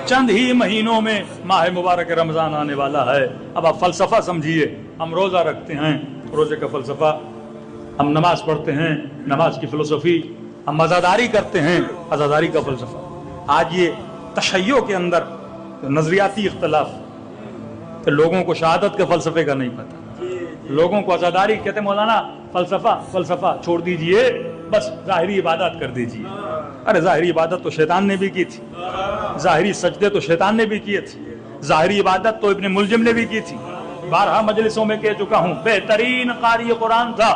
چند ہی مہینوں میں ماہ مبارک رمضان آنے والا ہے. اب آپ فلسفہ سمجھیے. ہم روزہ رکھتے ہیں, روزے کا فلسفہ. ہم نماز پڑھتے ہیں, نماز کی فلسفی. ہم عزاداری کرتے ہیں, عزاداری کا فلسفہ. آج یہ تشیع کے اندر نظریاتی اختلاف کہ لوگوں کو شہادت کے فلسفے کا نہیں پتہ, لوگوں کو عزاداری کہتے ہیں مولانا فلسفہ چھوڑ دیجئے, بس ظاہری عبادت کر دیجئے. ارے ظاہری عبادت تو شیطان نے بھی کی تھی, ظاہری سجدے تو شیطان نے بھی کیے تھے, ظاہری عبادت تو ابن ملجم نے بھی کی تھی. بارہا مجلسوں میں کہہ چکا ہوں, بہترین قاری قرآن تھا.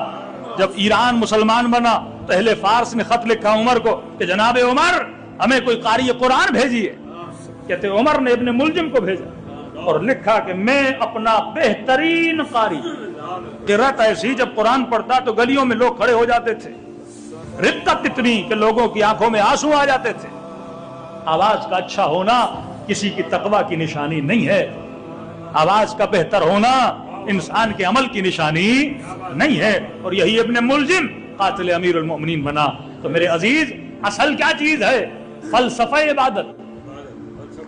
جب ایران مسلمان بنا تو اہل فارس نے خط لکھا عمر کو کہ جناب عمر ہمیں کوئی قاری قرآن بھیجیے. کہتے عمر نے ابن ملجم کو بھیجا اور لکھا کہ میں اپنا بہترین قاری. قرأت ایسی, جب قرآن پڑھتا تو گلیوں میں لوگ کھڑے ہو جاتے تھے, رقت اتنی کہ لوگوں کی آنکھوں میں آنسو آ جاتے تھے. آواز کا اچھا ہونا کسی کی تقوی کی نشانی نہیں ہے, آواز کا بہتر ہونا انسان کے عمل کی نشانی نہیں ہے. اور یہی ابن ملجم قاتل امیر المؤمنین بنا. تو میرے عزیز, اصل کیا چیز ہے؟ فلسفہ عبادت.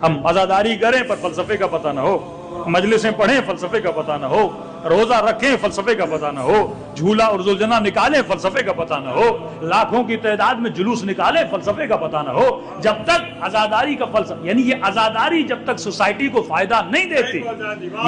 ہم عزاداری کریں پر فلسفے کا پتہ نہ ہو, مجلسیں پڑھیں فلسفے کا پتہ نہ ہو, روزہ رکھیں فلسفے کا پتہ نہ ہو, جھولا اور زلجنا نکالیں فلسفے کا پتہ نہ ہو, لاکھوں کی تعداد میں جلوس نکالیں فلسفے کا پتہ نہ ہو. جب تک عزاداری کا فلسفہ, یعنی یہ عزاداری جب تک سوسائٹی کو فائدہ نہیں دیتی,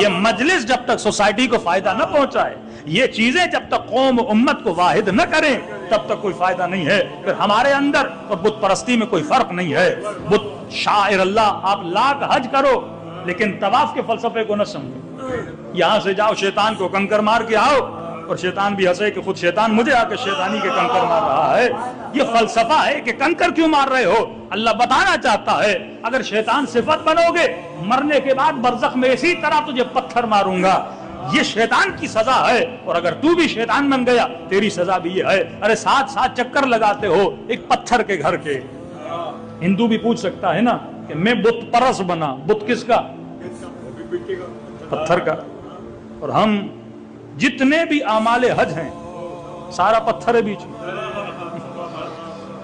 یہ مجلس جب تک سوسائٹی کو فائدہ نہ پہنچائے, یہ چیزیں جب تک قوم امت کو واحد نہ کریں, تب تک کوئی فائدہ نہیں ہے. پھر ہمارے اندر اور بت پرستی میں کوئی فرق نہیں ہے. بت شاعر اللہ, آپ لاکھ حج کرو لیکن طواف کے فلسفے کو نہ سمجھو. یہاں سے جاؤ شیطان کو کنکر مار کے آؤ, اور شیطان بھی ہنسے کہ خود شیطان مجھے آ کے شیطانی کے کنکر مار رہا ہے. یہ فلسفہ ہے کہ کنکر کیوں مار رہے ہو. اللہ بتانا چاہتا ہے اگر شیطان صفت بنو گے, مرنے کے بعد برزخ میں اسی طرح تجھے پتھر ماروں گا. یہ شیطان کی سزا ہے, اور اگر تو بھی شیطان بن گیا تیری سزا بھی یہ ہے. ارے سات چکر لگاتے ہو ایک پتھر کے گھر کے. ہندو بھی پوچھ سکتا ہے نا کہ میں بت پرس بنا, بت کس کا؟ پتھر کا. اور ہم جتنے بھی اعمال حج ہیں سارا پتھر ہے بیچ میں.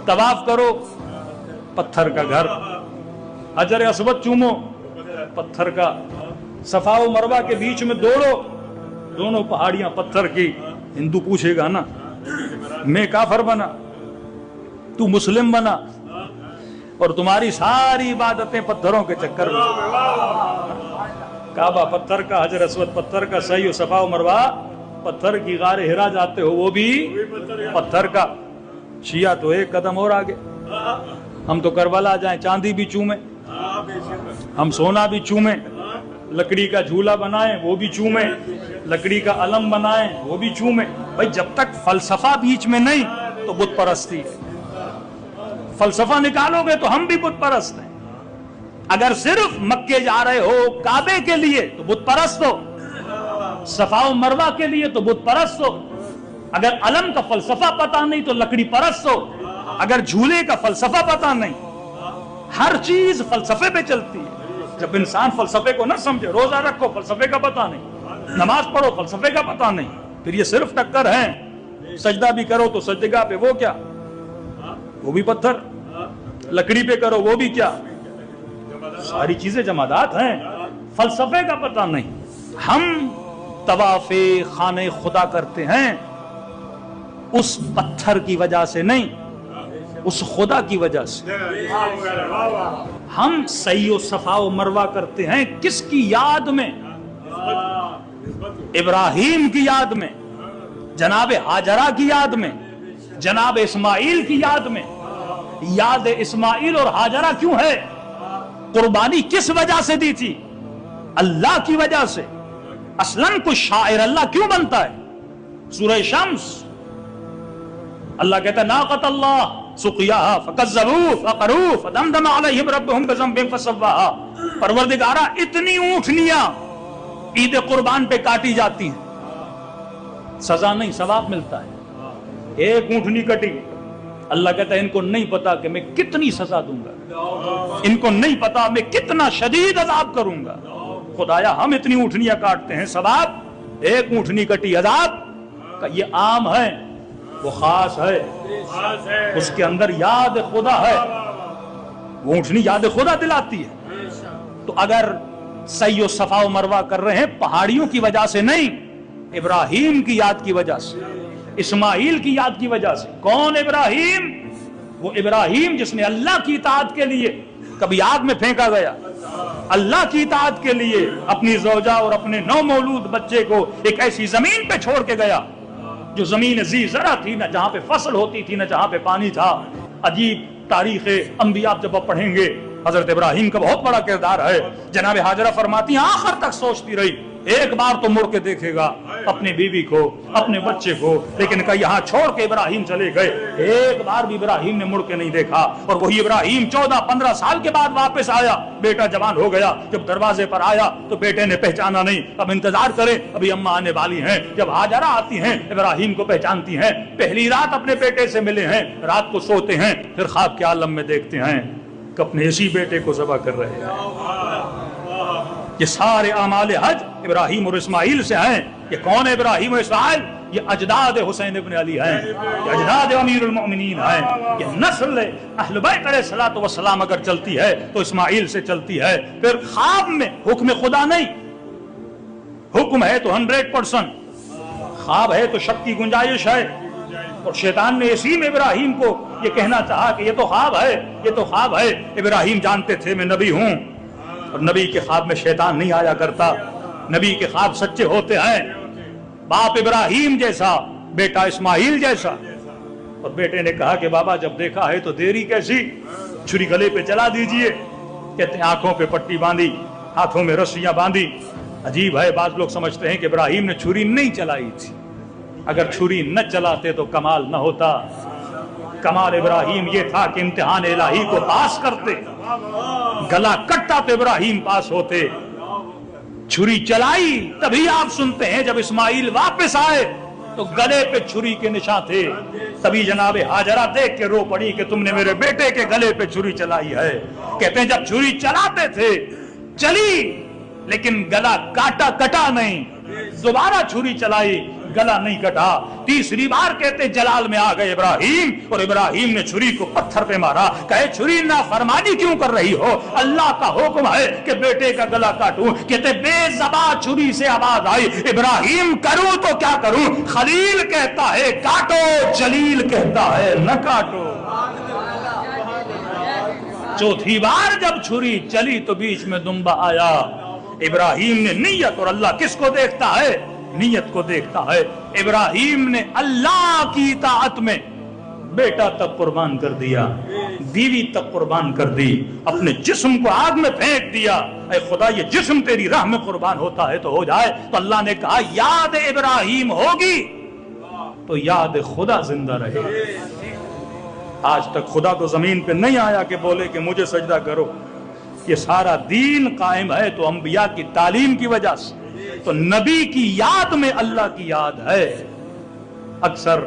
طواف کرو پتھر کا گھر, حجر اسود چومو پتھر کا, صفا و مروہ کے بیچ میں دوڑو, دونوں پہاڑیاں پتھر کی. ہندو پوچھے گا نا میں کافر بنا, تو مسلم بنا, اور تمہاری ساری عبادتیں پتھروں کے چکر میں. کعبہ پتھر کا, حجر اسود پتھر کا, سعی و صفا و مروہ پتھر کی, غار ہرا جاتے ہو وہ بھی پتھر کا. شیعہ تو ایک قدم اور آگے, ہم تو کربلا جائیں چاندی بھی چومیں, ہم سونا بھی چومیں, لکڑی کا جھولا بنائیں وہ بھی چومیں, لکڑی کا علم بنائیں وہ بھی چومیں. بھائی جب تک فلسفہ بیچ میں نہیں تو بت پرستی ہے. فلسفہ نکالو گے تو ہم بھی بت پرست ہیں. اگر صرف مکے جا رہے ہو کعبے کے لیے تو بت پرست ہو, صفا و مروہ کے لیے تو بت پرست ہو. اگر علم کا فلسفہ پتہ نہیں تو لکڑی پرست ہو. اگر جھولے کا فلسفہ پتہ نہیں, ہر چیز فلسفے پہ چلتی ہے. جب انسان فلسفے کو نہ سمجھے, روزہ رکھو فلسفے کا پتہ نہیں, نماز پڑھو فلسفے کا پتہ نہیں, پھر یہ صرف ٹکر ہیں. سجدہ بھی کرو تو سجدگاہ پہ وہ کیا, وہ بھی پتھر, لکڑی پہ کرو وہ بھی کیا, ساری چیزیں جمادات ہیں. فلسفے کا پتہ نہیں. ہم طواف خانہ خدا کرتے ہیں اس پتھر کی وجہ سے نہیں, اس خدا کی وجہ سے. ہم سعی و صفا و مروہ کرتے ہیں کس کی یاد میں؟ ابراہیم کی یاد میں, جناب ہاجرہ کی یاد میں, جناب اسماعیل کی یاد میں. یاد اسماعیل اور ہاجرہ کیوں ہے؟ قربانی کس وجہ سے دی تھی؟ اللہ کی وجہ سے. اصلاً کوئی شاعر اللہ کیوں بنتا ہے؟ سورہ شمس اللہ کہتا ہے ناقۃ اللہ سقیاہا فکذبوا فعقروا فدمدم علیہم ربہم بذنبہم فسواہا. پروردگارا اتنی اونٹنیاں عید قربان پہ کاٹی جاتی ہیں, سزا نہیں ثواب ملتا ہے. ایک اونٹنی کٹی, اللہ کہتا ہے ان کو نہیں پتا کہ میں کتنی سزا دوں گا, ان کو نہیں پتا میں کتنا شدید عذاب کروں گا. خدایا ہم اتنی اونٹنیاں کاٹتے ہیں, ثواب ایک اونٹنی کٹی عذاب کا. یہ عام ہے, وہ خاص ہے, اس کے اندر یاد خدا ہے. وہ اونٹنی یاد خدا دلاتی ہے. تو اگر سعی و صفا و مروہ کر رہے ہیں پہاڑیوں کی وجہ سے نہیں، ابراہیم کی یاد کی وجہ سے، اسماعیل کی یاد کی وجہ سے۔ کون ابراہیم؟ وہ ابراہیم جس نے اللہ کی اطاعت کے لیے کبھی آگ میں پھینکا گیا، اللہ کی اطاعت کے لیے اپنی زوجہ اور اپنے نو مولود بچے کو ایک ایسی زمین پہ چھوڑ کے گیا جو زمین ذی زرع تھی، نہ جہاں پہ فصل ہوتی تھی نہ جہاں پہ پانی تھا۔ عجیب تاریخ انبیاء جب آپ پڑھیں گے حضرت ابراہیم کا بہت بڑا کردار ہے۔ جناب ہاجرہ فرماتی ہیں آخر تک سوچتی رہی، ایک بار تو مڑ کے دیکھے گا اپنی بیوی کو، اپنے بچے کو، لیکن کہ یہاں چھوڑ کے ابراہیم چلے گئے۔ ایک بار بھی ابراہیم نے مڑ کے نہیں دیکھا، اور وہی ابراہیم 14-15 سال کے بعد واپس آیا، بیٹا جوان ہو گیا، جب دروازے پر آیا تو بیٹے نے پہچانا نہیں، اب انتظار کرے ابھی اماں آنے والی ہیں۔ جب ہاجرہ آتی ہیں ابراہیم کو پہچانتی ہیں، پہلی رات اپنے بیٹے سے ملے ہیں، رات کو سوتے ہیں، پھر خواب کے عالم میں دیکھتے ہیں کہ اپنے اسی بیٹے کو ذبح کر رہے ہیں۔ یہ سارے اعمال حج ابراہیم اور اسماعیل سے ہیں۔ یہ کون ہے ابراہیم اور اسماعیل؟ یہ اجداد حسین ابن علی ہیں، یہ اجداد امیر المؤمنین ہیں، یہ نسل اہل بیت علیہ الصلوۃ والسلام اگر چلتی ہے تو اسماعیل سے چلتی ہے۔ پھر خواب میں حکم خدا نہیں، حکم ہے تو 100%، خواب ہے تو شک کی گنجائش ہے، اور شیطان نے اسی میں ابراہیم کو یہ کہنا چاہا کہ یہ تو خواب ہے، یہ تو خواب ہے۔ ابراہیم جانتے تھے میں نبی ہوں، اور نبی کے خواب میں شیطان نہیں آیا کرتا، نبی کے خواب سچے ہوتے ہیں۔ باپ ابراہیم جیسا، بیٹا اسماعیل جیسا۔ اور بیٹے نے کہا کہ بابا جب دیکھا ہے تو دیری کیسی، چھری گلے پہ چلا دیجئے۔ کہتے ہیں آنکھوں پہ پٹی باندھی، ہاتھوں میں رسیاں باندھی۔ عجیب ہے، بعض لوگ سمجھتے ہیں کہ ابراہیم نے چھری نہیں چلائی تھی، اگر چھری نہ چلاتے تو کمال نہ ہوتا۔ کمال ابراہیم یہ تھا کہ امتحان الہی کو پاس کرتے، گلا کٹتا تو ابراہیم پاس ہوتے۔ چھری چلائی تبھی آپ سنتے ہیں جب اسماعیل واپس آئے تو گلے پہ چھری کے نشان تھے، تبھی جناب ہاجرہ دیکھ کے رو پڑی کہ تم نے میرے بیٹے کے گلے پہ چھری چلائی ہے۔ کہتے ہیں جب چھری چلاتے تھے چلی، لیکن گلا کٹا نہیں، دوبارہ چھری چلائی، گلا نہیں کٹا۔ تیسری بار کہتے جلال میں آ گئے ابراہیم، اور ابراہیم نے چھری کو پتھر پہ مارا، کہے چھری نافرمانی کیوں کر رہی ہو؟ اللہ کا حکم ہے کہ بیٹے کا گلا کاٹوں۔ کہتے بے زبان چھری سے آواز آئی، ابراہیم کروں تو کیا کروں؟ خلیل کہتا ہے کاٹو، جلیل کہتا ہے نہ کاٹو۔ چوتھی بار جب چھری چلی تو بیچ میں دمبا آیا۔ ابراہیم نے نیت، اور اللہ کس کو دیکھتا ہے؟ نیت کو دیکھتا ہے۔ ابراہیم نے اللہ کی اطاعت میں بیٹا تک قربان کر دیا، بیوی تک قربان کر دی، اپنے جسم کو آگ میں پھینک دیا۔ اے خدا یہ جسم تیری راہ میں قربان ہوتا ہے تو ہو جائے۔ تو اللہ نے کہا یاد ابراہیم ہوگی تو یاد خدا زندہ رہے۔ آج تک خدا تو زمین پہ نہیں آیا کہ بولے کہ مجھے سجدہ کرو۔ یہ سارا دین قائم ہے تو انبیاء کی تعلیم کی وجہ سے، تو نبی کی یاد میں اللہ کی یاد ہے۔ اکثر